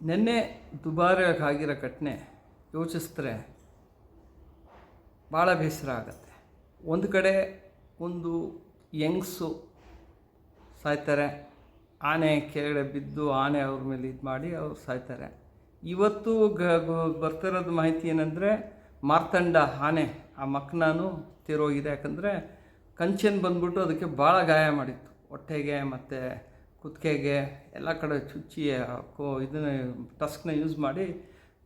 ನಿನ್ನೆ ದುಬಾರಿಯಾಗಿ ಆಗಿರೋ ಘಟನೆ ಯೋಚಿಸಿದ್ರೆ ಭಾಳ ಬೇಸರ ಆಗುತ್ತೆ. ಒಂದು ಕಡೆ ಒಂದು ಯಂಗ್ಸು ಸಾಯ್ತಾರೆ, ಆನೆ ಕೆಳಗಡೆ ಬಿದ್ದು ಆನೆ ಅವ್ರ ಮೇಲೆ ಇದು ಮಾಡಿ ಅವ್ರು ಸಾಯ್ತಾರೆ. ಇವತ್ತು ಬರ್ತಿರೋದು ಮಾಹಿತಿ ಏನಂದರೆ ಮಾರ್ತಂಡ ಆನೆ ಆ ಮಕ್ಕನೂ ತೀರೋಗಿದೆ. ಯಾಕಂದರೆ ಕಂಚನ್ ಬಂದ್ಬಿಟ್ಟು ಅದಕ್ಕೆ ಭಾಳ ಗಾಯ ಮಾಡಿತ್ತು, ಹೊಟ್ಟೆಗೆ ಮತ್ತು ಕುತ್ತಿಗೆಗೆ ಎಲ್ಲ ಕಡೆ ಚುಚ್ಚಿ ಇದನ್ನು ಟಸ್ಕ್ನ ಯೂಸ್ ಮಾಡಿ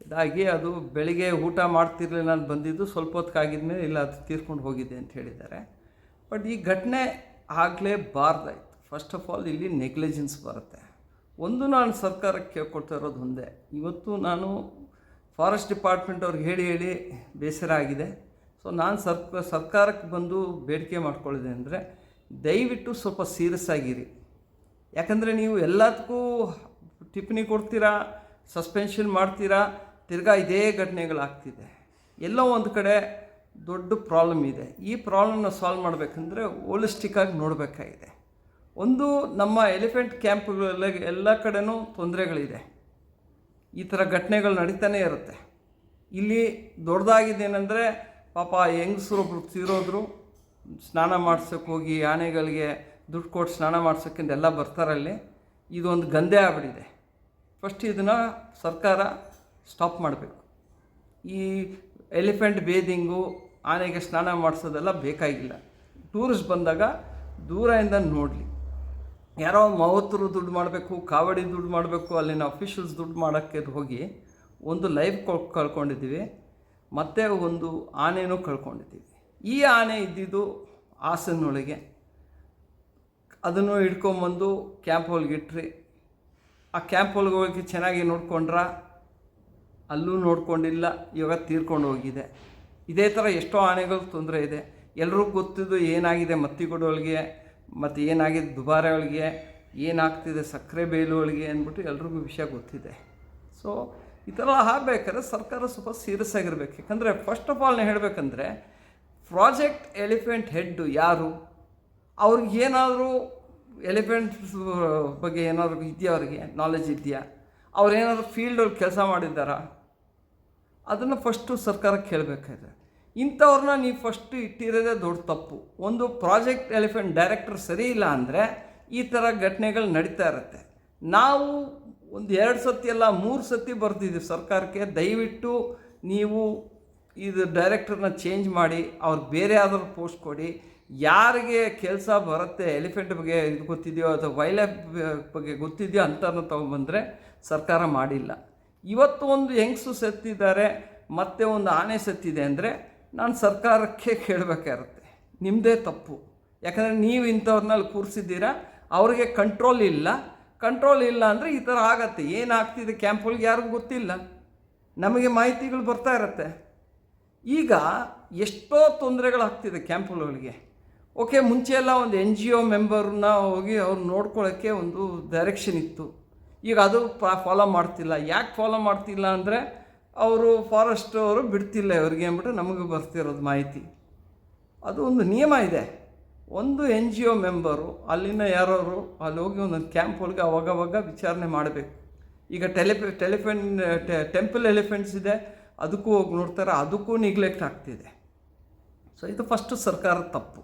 ಇದಾಗಿ ಅದು ಬೆಳಿಗ್ಗೆ ಊಟ ಮಾಡ್ತಿರ್ಲಿಲ್ಲ ಅಂತ ಬಂದಿದ್ದು ಸ್ವಲ್ಪ ಹೊತ್ತಿಗಾಗಿದ್ಮೇಲೆ ಇಲ್ಲ ಅದು ತೀರ್ಕೊಂಡು ಹೋಗಿದೆ ಅಂತ ಹೇಳಿದ್ದಾರೆ. ಬಟ್ ಈ ಘಟನೆ ಆಗಲೇಬಾರ್ದಾಯ್ತು. ಫಸ್ಟ್ ಆಫ್ ಆಲ್ ಇಲ್ಲಿ ನೆಗ್ಲಿಜೆನ್ಸ್ ಬರುತ್ತೆ. ಒಂದು ನಾನು ಸರ್ಕಾರಕ್ಕೆ ಕೇಳ್ಕೊಳ್ತಾ ಇರೋದು ಒಂದೇ, ಇವತ್ತು ನಾನು ಫಾರೆಸ್ಟ್ ಡಿಪಾರ್ಟ್ಮೆಂಟ್ ಅವ್ರಿಗೆ ಹೇಳಿ ಬೇಸರ ಆಗಿದೆ. ಸೊ ನಾನು ಸರ್ಕಾರಕ್ಕೆ ಬಂದು ಬೇಡಿಕೆ ಮಾಡ್ಕೊಳ್ಳಿದೆ ಅಂದರೆ ದಯವಿಟ್ಟು ಸ್ವಲ್ಪ ಸೀರಿಯಸ್ ಆಗಿರಿ. ಯಾಕಂದರೆ ನೀವು ಎಲ್ಲದಕ್ಕೂ ಟಿಪ್ಪಣಿ ಕೊಡ್ತೀರಾ, ಸಸ್ಪೆನ್ಷನ್ ಮಾಡ್ತೀರಾ, ತಿರ್ಗಾ ಇದೇ ಘಟನೆಗಳಾಗ್ತಿದೆ. ಎಲ್ಲೋ ಒಂದು ಕಡೆ ದೊಡ್ಡ ಪ್ರಾಬ್ಲಮ್ ಇದೆ. ಈ ಪ್ರಾಬ್ಲಮ್ನ ಸಾಲ್ವ್ ಮಾಡಬೇಕಂದ್ರೆ ಹೋಲಿಸ್ಟಿಕ್ಕಾಗಿ ನೋಡಬೇಕಾಗಿದೆ. ಒಂದು, ನಮ್ಮ ಎಲಿಫೆಂಟ್ ಕ್ಯಾಂಪ್ಗಳಲ್ಲಿ ಎಲ್ಲ ಕಡೆನೂ ತೊಂದರೆಗಳಿದೆ, ಈ ಥರ ಘಟನೆಗಳು ನಡೀತಾನೆ ಇರುತ್ತೆ. ಇಲ್ಲಿ ದೊಡ್ಡದಾಗಿದ್ದೇನೆಂದರೆ ಪಾಪ ಹೆಂಗಸರೊಬ್ರು ತೀರೋದ್ರು, ಸ್ನಾನ ಮಾಡ್ಸೋಕ್ಕೆ ಹೋಗಿ ಆನೆಗಳಿಗೆ ದುಡ್ಡು ಕೊಟ್ಟು ಸ್ನಾನ ಮಾಡ್ಸೋಕ್ಕಿಂತ ಎಲ್ಲ ಬರ್ತಾರಲ್ಲಿ. ಇದೊಂದು ಗಂದೆ ಆಗ್ಬಿಟ್ಟಿದೆ. ಫಸ್ಟ್ ಇದನ್ನು ಸರ್ಕಾರ ಸ್ಟಾಪ್ ಮಾಡಬೇಕು. ಈ ಎಲಿಫೆಂಟ್ ಬೇದಿಂಗು, ಆನೆಗೆ ಸ್ನಾನ ಮಾಡಿಸೋದೆಲ್ಲ ಬೇಕಾಗಿಲ್ಲ. ಟೂರಿಸ್ಟ್ ಬಂದಾಗ ದೂರದಿಂದ ನೋಡಲಿ. ಯಾರೋ ಮಾವತ್ತರು ದುಡ್ಡು ಮಾಡಬೇಕು, ಕಾವಡಿ ದುಡ್ಡು ಮಾಡಬೇಕು, ಅಲ್ಲಿನ ಅಫಿಷಿಯಲ್ಸ್ ದುಡ್ಡು ಮಾಡೋಕ್ಕೆ ಹೋಗಿ ಒಂದು ಲೈಫ್ ಕಳ್ಕೊಂಡಿದ್ದೀವಿ, ಮತ್ತು ಒಂದು ಆನೆನೂ ಕಳ್ಕೊಂಡಿದ್ದೀವಿ. ಈ ಆನೆ ಇದ್ದಿದ್ದು ಹಾಸನೊಳಗೆ, ಅದನ್ನು ಹಿಡ್ಕೊಂಬಂದು ಕ್ಯಾಂಪ್ ಒಳಗಿಟ್ರಿ. ಆ ಕ್ಯಾಂಪ್ ಒಳಗೆ ಹೋಗಿ ಚೆನ್ನಾಗಿ ನೋಡ್ಕೊಂಡ್ರ, ಅಲ್ಲೂ ನೋಡ್ಕೊಂಡಿಲ್ಲ, ಇವಾಗ ತೀರ್ಕೊಂಡು ಹೋಗಿದೆ. ಇದೇ ಥರ ಎಷ್ಟೋ ಆನೆಗಳು ತೊಂದರೆ ಇದೆ. ಎಲ್ರಿಗೂ ಗೊತ್ತಿದ್ದು ಏನಾಗಿದೆ ಮತ್ತಿಗೊಡೊಳಗೆ, ಮತ್ತು ಏನಾಗಿದೆ ದುಬಾರೆ ಒಳಗೆ, ಏನಾಗ್ತಿದೆ ಸಕ್ಕರೆ ಬೇಲು ಒಳಗೆ ಅಂದ್ಬಿಟ್ಟು ಎಲ್ರಿಗೂ ವಿಷಯ ಗೊತ್ತಿದೆ. ಸೊ ಈ ಥರ ಆಗಬೇಕಾದ್ರೆ ಸರ್ಕಾರ ಸ್ವಲ್ಪ ಸೀರಿಯಸ್ ಆಗಿರ್ಬೇಕು. ಯಾಕಂದರೆ ಫಸ್ಟ್ ಆಫ್ ಆಲ್ ಹೇಳಬೇಕಂದ್ರೆ ಪ್ರಾಜೆಕ್ಟ್ ಎಲಿಫೆಂಟ್ ಹೆಡ್ಡು ಯಾರು, ಅವ್ರಿಗೇನಾದರೂ ಎಲಿಫೆಂಟ್ಸ್ ಬಗ್ಗೆ ಏನಾದರೂ ಇದೆಯಾ, ಅವ್ರಿಗೆ ನಾಲೆಜ್ ಇದೆಯಾ, ಅವ್ರೇನಾದರೂ ಫೀಲ್ಡಲ್ಲಿ ಕೆಲಸ ಮಾಡಿದ್ದಾರಾ, ಅದನ್ನು ಫಸ್ಟು ಸರ್ಕಾರ ಕೇಳಬೇಕಾಗಿದೆ. ಇಂಥವ್ರನ್ನ ನೀವು ಫಸ್ಟು ಇಟ್ಟಿರೋದೇ ದೊಡ್ಡ ತಪ್ಪು. ಒಂದು ಪ್ರಾಜೆಕ್ಟ್ ಎಲಿಫೆಂಟ್ ಡೈರೆಕ್ಟರ್ ಸರಿ ಇಲ್ಲ ಅಂದರೆ ಈ ಥರ ಘಟನೆಗಳು ನಡೀತಾ ಇರುತ್ತೆ. ನಾವು ಒಂದು 2 ಸತಿ ಅಲ್ಲ 3 ಸತಿ ಬರ್ತಿದ್ದೀವಿ ಸರ್ಕಾರಕ್ಕೆ, ದಯವಿಟ್ಟು ನೀವು ಇದು ಡೈರೆಕ್ಟರ್ನ ಚೇಂಜ್ ಮಾಡಿ ಅವ್ರಿಗೆ ಬೇರೆ ಯಾವ್ದಾದ್ರು ಪೋಸ್ಟ್ ಕೊಡಿ. ಯಾರಿಗೆ ಕೆಲಸ ಬರುತ್ತೆ, ಎಲಿಫೆಂಟ್ ಬಗ್ಗೆ ಇದು ಗೊತ್ತಿದೆಯೋ ಅಥವಾ ವೈಲ್ಡ್ ಲೈಫ್ ಬಗ್ಗೆ ಗೊತ್ತಿದೆಯೋ ಅಂಥವ್ರನ್ನ ತೊಗೊಂಬಂದರೆ ಸರ್ಕಾರ ಮಾಡಿಲ್ಲ. ಇವತ್ತು ಒಂದು ಹೆಂಗಸು ಸತ್ತಿದ್ದಾರೆ, ಮತ್ತೆ ಒಂದು ಆನೆ ಸತ್ತಿದೆ ಅಂದರೆ ನಾನು ಸರ್ಕಾರಕ್ಕೆ ಕೇಳಬೇಕಾಗಿರುತ್ತೆ, ನಿಮ್ಮದೇ ತಪ್ಪು. ಯಾಕಂದರೆ ನೀವು ಇಂಥವ್ರನ್ನಲ್ಲಿ ಕೂರಿಸಿದ್ದೀರಾ, ಅವ್ರಿಗೆ ಕಂಟ್ರೋಲ್ ಇಲ್ಲ ಅಂದರೆ ಈ ಥರ ಆಗತ್ತೆ. ಏನಾಗ್ತಿದೆ ಕ್ಯಾಂಪ್ಗಳಿಗೆ ಯಾರಿಗೂ ಗೊತ್ತಿಲ್ಲ, ನಮಗೆ ಮಾಹಿತಿಗಳು ಬರ್ತಾ ಇರುತ್ತೆ. ಈಗ ಎಷ್ಟೋ ತೊಂದರೆಗಳಾಗ್ತಿದೆ ಕ್ಯಾಂಪ್ಗಳಿಗೆ. ಓಕೆ, ಮುಂಚೆ ಎಲ್ಲ ಒಂದು NGO ಮೆಂಬರ್ನ ಹೋಗಿ ಅವ್ರು ನೋಡ್ಕೊಳ್ಳೋಕ್ಕೆ ಒಂದು ಡೈರೆಕ್ಷನ್ ಇತ್ತು. ಈಗ ಅದು ಫಾಲೋ ಮಾಡ್ತಿಲ್ಲ. ಯಾಕೆ ಫಾಲೋ ಮಾಡ್ತಿಲ್ಲ ಅಂದರೆ ಅವರು ಫಾರೆಸ್ಟ್ ಅವರು ಬಿಡ್ತಿಲ್ಲ ಇವ್ರಿಗೆ ಅಂದ್ಬಿಟ್ಟು ನಮಗೆ ಬರ್ತಿರೋದು ಮಾಹಿತಿ. ಅದು ಒಂದು ನಿಯಮ ಇದೆ. ಒಂದು NGO ಮೆಂಬರು ಅಲ್ಲಿನ ಯಾರೋರು ಅಲ್ಲಿ ಹೋಗಿ ಒಂದೊಂದು ಕ್ಯಾಂಪ್ ಒಳಗೆ ಅವಾಗವಾಗ ವಿಚಾರಣೆ ಮಾಡಬೇಕು. ಈಗ ಟೆಂಪಲ್ ಎಲಿಫೆಂಟ್ಸ್ ಇದೆ, ಅದಕ್ಕೂ ಹೋಗಿ ನೋಡ್ತಾರೆ, ಅದಕ್ಕೂ ನಿಗ್ಲೆಕ್ಟ್ ಆಗ್ತಿದೆ. ಸೊ ಇದು ಫಸ್ಟು ಸರ್ಕಾರದ ತಪ್ಪು.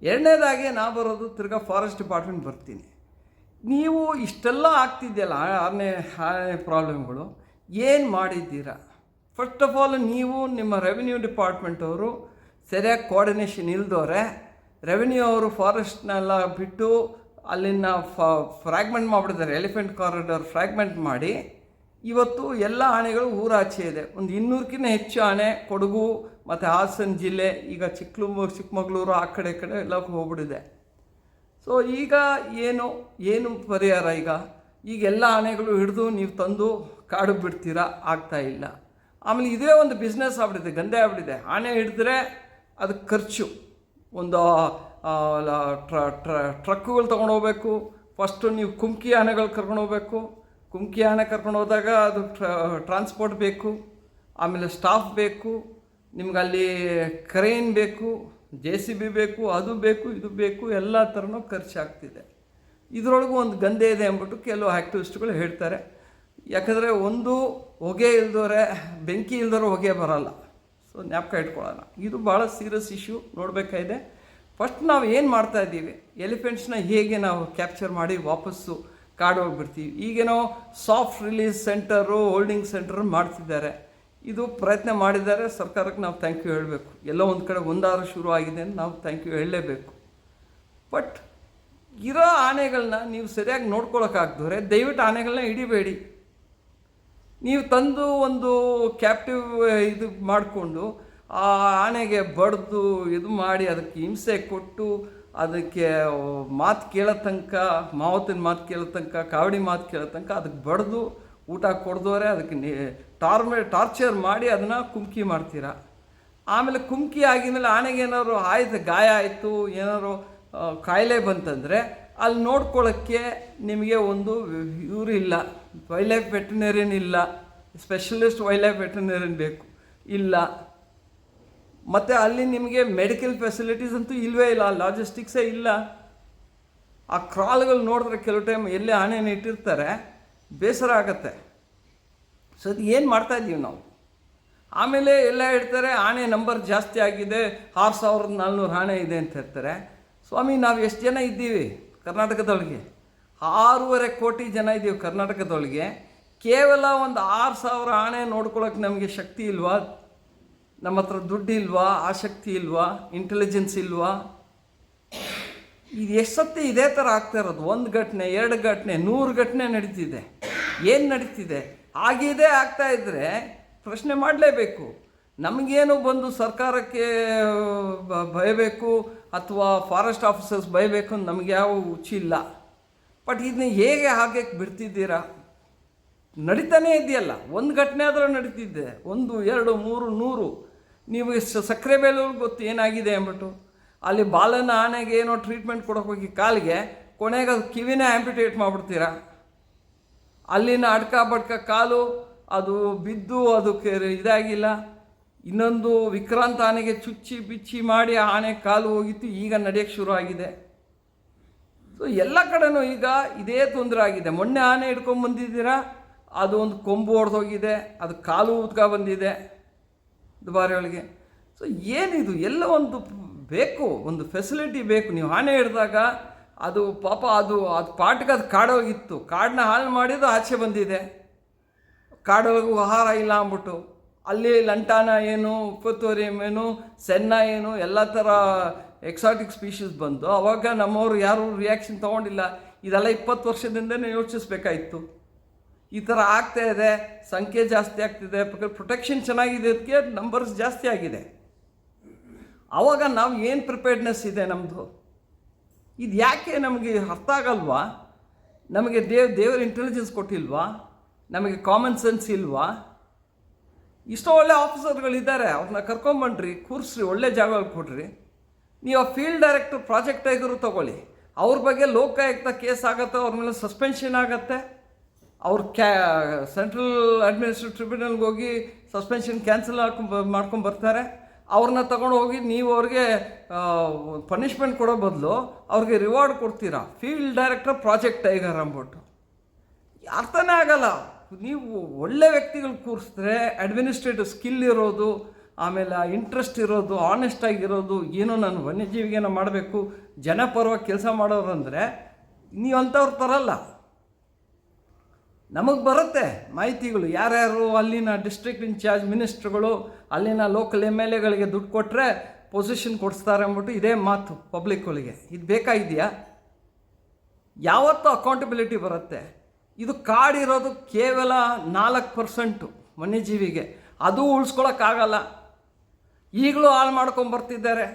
ಎರಡನೇದಾಗಿ ನಾವು ಬರೋದು ತಿರ್ಗಾ ಫಾರೆಸ್ಟ್ ಡಿಪಾರ್ಟ್ಮೆಂಟ್ ಬರ್ತೀನಿ. ನೀವು ಇಷ್ಟೆಲ್ಲ ಆಗ್ತಿದೆಯಲ್ಲ ಆನೆ ಪ್ರಾಬ್ಲಮ್ಗಳು, ಏನು ಮಾಡಿದ್ದೀರಾ? ಫಸ್ಟ್ ಆಫ್ ಆಲ್ ನೀವು ನಿಮ್ಮ ರೆವಿನ್ಯೂ ಡಿಪಾರ್ಟ್ಮೆಂಟ್ ಅವರು ಸರಿಯಾಗಿ ಕೋಆರ್ಡಿನೇಷನ್ ಇಲ್ದೋರೆ, ರೆವಿನ್ಯೂ ಅವರು ಫಾರೆಸ್ಟ್ನೆಲ್ಲ ಬಿಟ್ಟು ಅಲ್ಲಿನ ಫ್ರ್ಯಾಗ್ಮೆಂಟ್ ಮಾಡಿಬಿಟ್ಟಿದ್ದಾರೆ. ಎಲಿಫೆಂಟ್ ಕಾರಿಡಾರ್ ಫ್ರ್ಯಾಗ್ಮೆಂಟ್ ಮಾಡಿ ಇವತ್ತು ಎಲ್ಲ ಆನೆಗಳು ಊರಾಚೆ ಇದೆ. ಒಂದು 200ಕ್ಕಿಂತ ಹೆಚ್ಚು ಆನೆ ಕೊಡಗು ಮತ್ತು ಹಾಸನ ಜಿಲ್ಲೆ, ಈಗ ಚಿಕ್ಕಮಗಳೂರು ಆ ಕಡೆ ಎಲ್ಲ ಹೋಗ್ಬಿಟ್ಟಿದೆ. ಸೊ ಈಗ ಏನು ಪರಿಹಾರ? ಈಗ ಎಲ್ಲ ಆನೆಗಳು ಹಿಡಿದು ನೀವು ತಂದು ಕಾಡು ಬಿಡ್ತೀರಾ? ಆಗ್ತಾಯಿಲ್ಲ. ಆಮೇಲೆ ಇದೇ ಒಂದು ಬಿಸ್ನೆಸ್ ಆಗ್ಬಿಟ್ಟಿದೆ, ಗಂದೆ ಆಗ್ಬಿಟ್ಟಿದೆ. ಆನೆ ಹಿಡಿದ್ರೆ ಅದಕ್ಕೆ ಖರ್ಚು. ಒಂದು ಟ್ರಕ್ಕುಗಳು ತೊಗೊಂಡೋಗ್ಬೇಕು. ಫಸ್ಟು ನೀವು ಕುಮ್ಕಿ ಆನೆಗಳು ಕರ್ಕೊಂಡೋಗ್ಬೇಕು. ಕುಮ್ಕಿ ಆನೆ ಕರ್ಕೊಂಡು ಹೋದಾಗ ಅದು ಟ್ರಾನ್ಸ್ಪೋರ್ಟ್ ಬೇಕು, ಆಮೇಲೆ ಸ್ಟಾಫ್ ಬೇಕು, ನಿಮ್ಗಲ್ಲಿ ಕ್ರೇನ್ ಬೇಕು, JCB ಬೇಕು, ಅದು ಬೇಕು, ಇದು ಬೇಕು, ಎಲ್ಲ ಥರನೂ ಖರ್ಚಾಗ್ತಿದೆ. ಇದರೊಳಗೂ ಒಂದು ಗಂದೆ ಇದೆ ಅಂದ್ಬಿಟ್ಟು ಕೆಲವು ಆ್ಯಕ್ಟಿವಿಸ್ಟ್ಗಳು ಹೇಳ್ತಾರೆ. ಯಾಕಂದರೆ ಒಂದು ಹೊಗೆ ಇಲ್ದೋರೆ ಬೆಂಕಿ ಇಲ್ದೋರೆ ಹೊಗೆ ಬರಲ್ಲ. ಸೊ ಜ್ಞಾಪಕ ಇಟ್ಕೊಳ್ಳೋಣ, ಇದು ಭಾಳ ಸೀರಿಯಸ್ ಇಶ್ಯೂ ನೋಡಬೇಕಾಗಿದೆ. ಫಸ್ಟ್ ನಾವು ಏನು ಮಾಡ್ತಾಯಿದ್ದೀವಿ, ಎಲಿಫೆಂಟ್ಸ್ನ ಹೇಗೆ ನಾವು ಕ್ಯಾಪ್ಚರ್ ಮಾಡಿ ವಾಪಸ್ಸು ಕಾಡು ಹೋಗ್ಬಿಡ್ತೀವಿ. ಈಗೇನೋ soft release centre, holding centre ಮಾಡ್ತಿದ್ದಾರೆ. ಇದು ಪ್ರಯತ್ನ ಮಾಡಿದ್ದಾರೆ, ಸರ್ಕಾರಕ್ಕೆ ನಾವು ಥ್ಯಾಂಕ್ ಯು ಹೇಳಬೇಕು. ಎಲ್ಲೋ ಒಂದು ಕಡೆ ಒಂದಾರು ಶುರು ಆಗಿದೆ ಅಂತ ನಾವು ಥ್ಯಾಂಕ್ ಯು ಹೇಳಲೇಬೇಕು. ಬಟ್ ಇರೋ ಆನೆಗಳನ್ನ ನೀವು ಸರಿಯಾಗಿ ನೋಡ್ಕೊಳಕ್ಕಾಗ್ದವ್ರೆ ದಯವಿಟ್ಟು ಆನೆಗಳನ್ನ ಹಿಡಿಬೇಡಿ. ನೀವು ತಂದು ಒಂದು ಕ್ಯಾಪ್ಟಿವ್ ಇದು ಮಾಡಿಕೊಂಡು ಆ ಆನೆಗೆ ಬಡ್ದು ಇದು ಮಾಡಿ ಅದಕ್ಕೆ ಹಿಂಸೆ ಕೊಟ್ಟು ಅದಕ್ಕೆ ಮಾತು ಕೇಳೋ ತನಕ, ಮಾವತ್ತಿನ ಮಾತು ಕೇಳೋ ತನಕ, ಕಾವಡಿ ಮಾತು ಕೇಳೋ ತನಕ ಅದಕ್ಕೆ ಬಡ್ದು ಊಟ ಕೊಡ್ದವ್ರೆ ಅದಕ್ಕೆ ಟಾರ್ಚರ್ ಮಾಡಿ ಅದನ್ನು ಕುಮ್ಕಿ ಮಾಡ್ತೀರಾ. ಆಮೇಲೆ ಕುಮ್ಕಿ ಆಗಿದ್ಮೇಲೆ ಆನೆಗೆ ಏನಾದ್ರು ಗಾಯ ಆಯಿತು, ಏನಾದ್ರು ಕಾಯಿಲೆ ಬಂತಂದರೆ ಅಲ್ಲಿ ನೋಡ್ಕೊಳ್ಳೋಕ್ಕೆ ನಿಮಗೆ ಒಂದು ಇವರು ಇಲ್ಲ, ವೈಲ್ಡ್ ಲೈಫ್ ವೆಟರ್ನರಿಯನ್ ಇಲ್ಲ, ಸ್ಪೆಷಲಿಸ್ಟ್ ವೈಲ್ಡ್ ಲೈಫ್ ವೆಟರ್ನರಿಯನ್ ಬೇಕು ಇಲ್ಲ. ಮತ್ತು ಅಲ್ಲಿ ನಿಮಗೆ ಮೆಡಿಕಲ್ ಫೆಸಿಲಿಟೀಸ್ ಅಂತೂ ಇಲ್ಲವೇ ಇಲ್ಲ, ಲಾಜಿಸ್ಟಿಕ್ಸೇ ಇಲ್ಲ. ಆ ಕ್ರಾಲ್ಗಳು ನೋಡಿದ್ರೆ ಕೆಲವು ಟೈಮ್ ಎಲ್ಲೇ ಆನೆನ ಇಟ್ಟಿರ್ತಾರೆ, ಬೇಸರ ಆಗತ್ತೆ. ಸೊ ಅದು ಏನು ಮಾಡ್ತಾಯಿದ್ದೀವಿ ನಾವು. ಆಮೇಲೆ ಎಲ್ಲ ಹೇಳ್ತಾರೆ ಆನೆ ನಂಬರ್ ಜಾಸ್ತಿ ಆಗಿದೆ, 6400 ಆನೆ ಇದೆ ಅಂತ ಹೇಳ್ತಾರೆ. ಸ್ವಾಮಿ, ನಾವು ಎಷ್ಟು ಜನ ಇದ್ದೀವಿ ಕರ್ನಾಟಕದೊಳಗೆ? 6.5 ಕೋಟಿ ಜನ ಇದ್ದೀವಿ ಕರ್ನಾಟಕದೊಳಗೆ. ಕೇವಲ ಒಂದು 6000 ಆನೆ ನೋಡ್ಕೊಳ್ಳೋಕೆ ನಮಗೆ ಶಕ್ತಿ ಇಲ್ವಾ? ನಮ್ಮ ಹತ್ರ ದುಡ್ಡು ಇಲ್ವಾ? ಆಸಕ್ತಿ ಇಲ್ವಾ? ಇಂಟೆಲಿಜೆನ್ಸ್ ಇಲ್ವಾ? ಇದು ಎಷ್ಟು ಸತಿ ಇದೇ ಥರ ಆಗ್ತಾ ಇರೋದು. 1 ಘಟನೆ, 2 ಘಟನೆ, 100 ಘಟನೆ ನಡೀತಿದೆ. ಏನು ನಡೀತಿದೆ? ಆಗಿದೆ ಆಗ್ತಾ ಇದ್ದರೆ ಪ್ರಶ್ನೆ ಮಾಡಲೇಬೇಕು. ನಮಗೇನು ಬಂದು ಸರ್ಕಾರಕ್ಕೆ ಬಯಬೇಕು ಅಥವಾ ಫಾರೆಸ್ಟ್ ಆಫೀಸರ್ಸ್ ಬಯಬೇಕು ಅಂತ ನಮಗೆ ಯಾವ ಹುಚ್ಚಿ ಇಲ್ಲ. ಬಟ್ ಇದನ್ನ ಹೇಗೆ ಹಾಗೆ ಬಿಡ್ತಿದ್ದೀರಾ? ನಡೀತಾನೇ ಇದೆಯಲ್ಲ, 1 ಘಟನೆ ಆದರೂ ನಡೀತಿದ್ದೆ, 1, 2, 3, 100. ನೀವು ಸಕ್ಕರೆ ಬೇಲೂರಿಗೆ ಗೊತ್ತು ಏನಾಗಿದೆ ಅಂದ್ಬಿಟ್ಟು. ಅಲ್ಲಿ ಬಾಲನ ಆನೆಗೆ ಏನೋ ಟ್ರೀಟ್ಮೆಂಟ್ ಕೊಡೋಕೆ ಹೋಗಿ ಕಾಲಿಗೆ ಕೊನೆಗೆ ಅದು ಕಿವಿನೇ ಆ್ಯಂಪಿಟೇಟ್ ಮಾಡಿಬಿಡ್ತೀರಾ. ಅಲ್ಲಿನ ಅಡ್ಕ ಬಡ್ಕ ಕಾಲು ಅದು ಬಿದ್ದು ಅದಕ್ಕೆ ಇದಾಗಿಲ್ಲ. ಇನ್ನೊಂದು ವಿಕ್ರಾಂತ ಆನೆಗೆ ಚುಚ್ಚಿ ಬಿಚ್ಚಿ ಮಾಡಿ ಆನೆ ಕಾಲು ಹೋಗಿತ್ತು, ಈಗ ನಡೆಯೋಕ್ಕೆ ಶುರು ಆಗಿದೆ. ಸೊ ಎಲ್ಲ ಕಡೆನೂ ಈಗ ಇದೇ ತೊಂದರೆ ಆಗಿದೆ. ಮೊನ್ನೆ ಆನೆ ಹಿಡ್ಕೊಂಡು ಬಂದಿದ್ದೀರಾ, ಅದು ಒಂದು ಕೊಂಬು ಹೊಡೆದೋಗಿದೆ, ಅದು ಕಾಲು ಊದ್ಕ ಬಂದಿದೆ ದುಬಾರಿ ಒಳಗೆ. ಸೊ ಏನಿದು? ಎಲ್ಲ ಒಂದು ಬೇಕು, ಒಂದು ಫೆಸಿಲಿಟಿ ಬೇಕು. ನೀವು ಆನೆ ಹಿಡಿದಾಗ ಅದು ಪಾಪ ಅದು ಪಾಠಕ್ಕೆ ಅದು ಕಾಡೋಗಿತ್ತು, ಕಾಡನ್ನ ಹಾಳು ಮಾಡಿದ್ದು ಆಚೆ ಬಂದಿದೆ. ಕಾಡೊಳಗೂ ಆಹಾರ ಇಲ್ಲ ಅಂದ್ಬಿಟ್ಟು ಅಲ್ಲಿ ಲಂಟಾನ ಏನು, ಉಪ್ಪತ್ತೋರಿಯಂ ಏನು, ಸೆನ್ನ ಏನು, ಎಲ್ಲ ಥರ ಎಕ್ಸಾಟಿಕ್ ಸ್ಪೀಷೀಸ್ ಬಂದು ಅವಾಗ ನಮ್ಮವರು ಯಾರೂ ರಿಯಾಕ್ಷನ್ ತೊಗೊಂಡಿಲ್ಲ. ಇದೆಲ್ಲ 20 ವರ್ಷದಿಂದನೇ ಯೋಚಿಸ್ಬೇಕಾಯಿತು. ಈ ಥರ ಆಗ್ತಾ ಇದೆ, ಸಂಖ್ಯೆ ಜಾಸ್ತಿ ಆಗ್ತಿದೆ, ಪ್ರೊಟೆಕ್ಷನ್ ಚೆನ್ನಾಗಿದೆ, ಅದಕ್ಕೆ ನಂಬರ್ಸ್ ಜಾಸ್ತಿ ಆಗಿದೆ. ಆವಾಗ ನಾವು ಏನು ಪ್ರಿಪೇರ್ಡ್ನೆಸ್ ಇದೆ ನಮ್ಮದು? ಇದು ಯಾಕೆ ನಮಗೆ ಅರ್ಥ ಆಗಲ್ವಾ? ನಮಗೆ ದೇವರ ಇಂಟೆಲಿಜೆನ್ಸ್ ಕೊಟ್ಟಿಲ್ವಾ? ನಮಗೆ ಕಾಮನ್ ಸೆನ್ಸ್ ಇಲ್ವಾ? ಇಷ್ಟೋ ಒಳ್ಳೆ ಆಫೀಸರ್ಗಳಿದ್ದಾರೆ, ಅವ್ರನ್ನ ಕರ್ಕೊಂಬಂಡ್ರಿ, ಕೂರಿಸ್ರಿ, ಒಳ್ಳೆ ಜಾಗಗಳು ಕೊಡ್ರಿ. ನೀವು ಆ ಫೀಲ್ಡ್ ಡೈರೆಕ್ಟರ್, ಪ್ರಾಜೆಕ್ಟ್ ಟೈಗರು ತೊಗೊಳ್ಳಿ, ಅವ್ರ ಬಗ್ಗೆ ಲೋಕಾಯುಕ್ತ ಕೇಸ್ ಆಗುತ್ತೆ, ಅವ್ರ ಮೇಲೆ ಸಸ್ಪೆನ್ಷನ್ ಆಗುತ್ತೆ. ಅವ್ರು ಸೆಂಟ್ರಲ್ ಅಡ್ಮಿನಿಸ್ಟ್ರೇಟಿವ್ ಟ್ರಿಬ್ಯುನಲ್ಗೆ ಹೋಗಿ ಸಸ್ಪೆನ್ಷನ್ ಕ್ಯಾನ್ಸಲ್ ಮಾಡ್ಕೊಂಬರ್ತಾರೆ. ಅವ್ರನ್ನ ತಗೊಂಡು ಹೋಗಿ ನೀವು ಅವ್ರಿಗೆ ಪನಿಷ್ಮೆಂಟ್ ಕೊಡೋ ಬದಲು ಅವ್ರಿಗೆ ರಿವಾರ್ಡ್ ಕೊಡ್ತೀರಾ. ಫೀಲ್ಡ್ ಡೈರೆಕ್ಟರ್ ಪ್ರಾಜೆಕ್ಟ್ ಟೈಗರ್ ಅಂದ್ಬಿಟ್ಟು ಅರ್ಥನೇ ಆಗಲ್ಲ. ನೀವು ಒಳ್ಳೆ ವ್ಯಕ್ತಿಗಳು ಕೂರಿಸಿದ್ರೆ, ಅಡ್ಮಿನಿಸ್ಟ್ರೇಟಿವ್ ಸ್ಕಿಲ್ ಇರೋದು, ಆಮೇಲೆ ಇಂಟ್ರೆಸ್ಟ್ ಇರೋದು, ಆನೆಸ್ಟ್ ಆಗಿರೋದು, ಏನೋ ನಾನು ವನ್ಯಜೀವಿಗೇನೋ ಮಾಡಬೇಕು, ಜನಪರವಾಗಿ ಕೆಲಸ ಮಾಡೋರು ಅಂದರೆ ನೀವು ಅಂಥವ್ರು ತರಲ್ಲ. ನಮಗೆ ಬರುತ್ತೆ ಮಾಹಿತಿಗಳು, ಯಾರ್ಯಾರು ಅಲ್ಲಿನ ಡಿಸ್ಟ್ರಿಕ್ಟ್ ಇನ್ಚಾರ್ಜ್ ಮಿನಿಸ್ಟ್ರುಗಳು, ಅಲ್ಲಿನ ಲೋಕಲ್ MLAಗಳಿಗೆ ದುಡ್ಡು ಕೊಟ್ಟರೆ ಪೊಸಿಷನ್ ಕೊಡಿಸ್ತಾರೆ ಅಂದ್ಬಿಟ್ಟು ಇದೇ ಮಾತು ಪಬ್ಲಿಕ್ಗಳಿಗೆ. ಇದು ಬೇಕಾಗಿದೆಯಾ? ಯಾವತ್ತೂ ಅಕೌಂಟಬಿಲಿಟಿ ಬರುತ್ತೆ. ಇದು ಕಾಡಿರೋದು ಕೇವಲ 4% ವನ್ಯಜೀವಿಗೆ, ಅದು ಉಳಿಸ್ಕೊಳಕ್ಕಾಗಲ್ಲ. ಈಗಲೂ ಹಾಳು ಮಾಡ್ಕೊಂಬರ್ತಿದ್ದಾರೆ.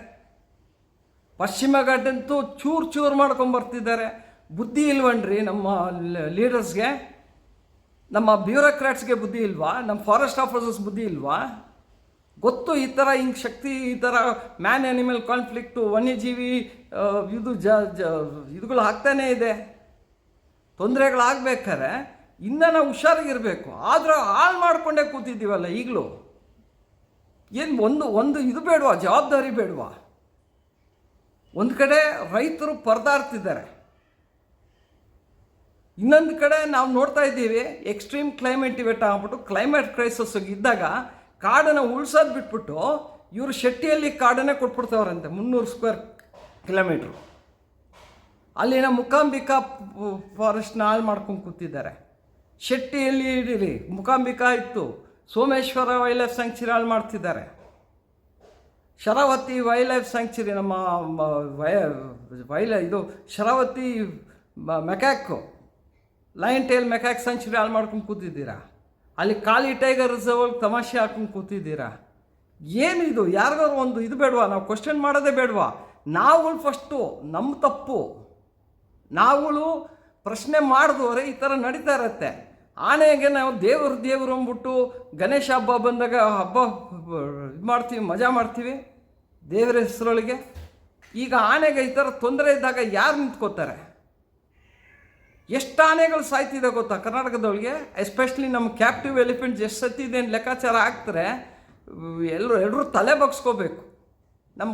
ಪಶ್ಚಿಮ ಘಟ್ಟಂತೂ ಚೂರು ಮಾಡ್ಕೊಂಬರ್ತಿದ್ದಾರೆ. ಬುದ್ಧಿ ಇಲ್ವನ್ರಿ ನಮ್ಮ ಲೀಡರ್ಸ್ಗೆ, ನಮ್ಮ ಬ್ಯೂರೋಕ್ರಾಟ್ಸ್ಗೆ ಬುದ್ಧಿ ಇಲ್ವಾ? ನಮ್ಮ ಫಾರೆಸ್ಟ್ ಆಫೀಸರ್ಸ್ ಬುದ್ಧಿ ಇಲ್ವಾ? ಗೊತ್ತು ಈ ಥರ ಹಿಂಗೆ ಶಕ್ತಿ, ಈ ಥರ ಮ್ಯಾನ್ ಆ್ಯನಿಮಲ್ ಕಾನ್ಫ್ಲಿಕ್ಟು, ವನ್ಯಜೀವಿ ಇದು ಇದುಗಳು ಆಗ್ತಾನೇ ಇದೆ. ತೊಂದರೆಗಳಾಗಬೇಕಾದ್ರೆ ಇನ್ನೂ ನಾವು ಹುಷಾರಾಗಿರಬೇಕು. ಆದರೂ ಹಾಳು ಮಾಡಿಕೊಂಡೇ ಕೂತಿದ್ದೀವಲ್ಲ ಈಗಲೂ. ಏನು ಒಂದು ಇದು ಬೇಡವಾ? ಜವಾಬ್ದಾರಿ ಬೇಡವಾ? ಒಂದು ಕಡೆ ರೈತರು ಪರದಾಡ್ತಿದ್ದಾರೆ, ಇನ್ನೊಂದು ಕಡೆ ನಾವು ನೋಡ್ತಾ ಇದ್ದೀವಿ, ಎಕ್ಸ್ಟ್ರೀಮ್ ಕ್ಲೈಮೇಟ್ ಇವೆಂಟ್ ಆಗ್ಬಿಟ್ಟು ಕ್ಲೈಮೇಟ್ ಕ್ರೈಸಿಸ್ ಇದ್ದಾಗ ಕಾಡನ್ನು ಉಳ್ಸೋದು ಬಿಟ್ಬಿಟ್ಟು ಇವರು ಶೆಟ್ಟಿಯಲ್ಲಿ ಕಾಡನ್ನೇ ಕೊಟ್ಬಿಡ್ತಾವ್ರಂತೆ 300 ಸ್ಕ್ವೇರ್ ಕಿಲೋಮೀಟ್ರು. ಅಲ್ಲಿನ ಮೂಕಾಂಬಿಕಾ ಫಾರೆಸ್ಟ್ನ ಹಾಳು ಮಾಡ್ಕೊಂಡು ಕೂತಿದ್ದಾರೆ. ಶೆಟ್ಟಿಯಲ್ಲಿ ಇಡೀರಿ ಮೂಕಾಂಬಿಕಾ ಇತ್ತು, ಸೋಮೇಶ್ವರ ವೈಲ್ಡ್ ಲೈಫ್ ಸ್ಯಾಂಕ್ಚುರಿ ಹಾಳು ಮಾಡ್ತಿದ್ದಾರೆ. ಶರಾವತಿ ವೈಲ್ಡ್ ಲೈಫ್ ಸ್ಯಾಂಕ್ಚುರಿ ನಮ್ಮ ಇದು ಶರಾವತಿ ಮೆಕ್ಯಾಕು ಲಯನ್ ಟೇಲ್ ಮೆಕ್ಯಾಕ್ ಸ್ಯಾಂಕ್ಚುರಿ ಹಾಳು ಮಾಡ್ಕೊಂಡು ಕೂತಿದ್ದೀರಾ. ಅಲ್ಲಿ ಕಾಲಿ ಟೈಗರ್ ರಿಸರ್ವ್ ತಮಾಷೆ ಹಾಕೊಂಡು ಕೂತಿದ್ದೀರಾ. ಏನು ಇದು? ಯಾರಿಗಾದ್ರು ಒಂದು ಇದು ಬೇಡವಾ? ನಾವು ಕ್ವಶನ್ ಮಾಡೋದೇ ಬೇಡವಾ? ನಾವುಗಳು ಫಸ್ಟು ನಮ್ಮ ತಪ್ಪು, ನಾವುಗಳು ಪ್ರಶ್ನೆ ಮಾಡಿದವರೆ ಈ ಥರ ನಡೀತಾ ಇರತ್ತೆ. ಆನೆಗೆ ನಾವು ದೇವರು ಅಂದ್ಬಿಟ್ಟು ಗಣೇಶ ಹಬ್ಬ ಬಂದಾಗ ಹಬ್ಬ ಇದು ಮಾಡ್ತೀವಿ, ಮಜಾ ಮಾಡ್ತೀವಿ ದೇವರ ಹೆಸರೊಳಗೆ. ಈಗ ಆನೆಗೆ ಈ ಥರ ತೊಂದರೆ ಇದ್ದಾಗ ಯಾರು ನಿಂತ್ಕೋತಾರೆ? ಎಷ್ಟು ಆನೆಗಳು ಸಾಯ್ತಿದೆ ಗೊತ್ತಾ ಕರ್ನಾಟಕದೊಳಗೆ? ಎಸ್ಪೆಷಲಿ ನಮ್ಮ ಕ್ಯಾಪ್ಟಿವ್ ಎಲಿಫೆಂಟ್ಸ್ ಎಷ್ಟು ಸತ್ತಿದೆ ಅಂತ ಲೆಕ್ಕಾಚಾರ ಹಾಕ್ತಾರೆ. ಎಲ್ಲರೂ ತಲೆ ಬಗ್ಸ್ಕೋಬೇಕು. ನಮ್ಮ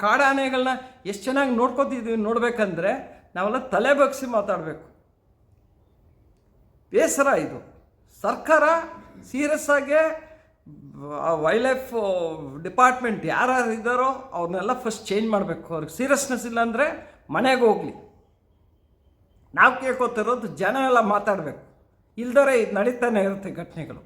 ಕಾಡಾನೆಗಳನ್ನ ಎಷ್ಟು ಚೆನ್ನಾಗಿ ನೋಡ್ಕೋತಿದ್ದೀವಿ ನೋಡ್ಬೇಕಂದ್ರೆ ನಾವೆಲ್ಲ ತಲೆ ಬಗ್ಸಿ ಮಾತಾಡಬೇಕು. ಬೇಸರ ಇದು. ಸರ್ಕಾರ ಸೀರಿಯಸ್ ಆಗಿ ವೈಲ್ಡ್ ಲೈಫ್ ಡಿಪಾರ್ಟ್ಮೆಂಟ್ ಯಾರು ಇದ್ದಾರೋ ಅವ್ರನ್ನೆಲ್ಲ ಫಸ್ಟ್ ಚೇಂಜ್ ಮಾಡಬೇಕು. ಅವ್ರಿಗೆ ಸೀರಿಯಸ್ನೆಸ್ ಇಲ್ಲ ಅಂದರೆ ಮನೆಗೆ ಹೋಗಲಿ. ನಾವು ಕೇಳ್ಕೊತಿರೋದು ಜನ ಎಲ್ಲ ಮಾತಾಡಬೇಕು. ಇಲ್ದರೆ ಇದು ನಡೀತಾನೆ ಇರುತ್ತೆ ಘಟನೆಗಳು.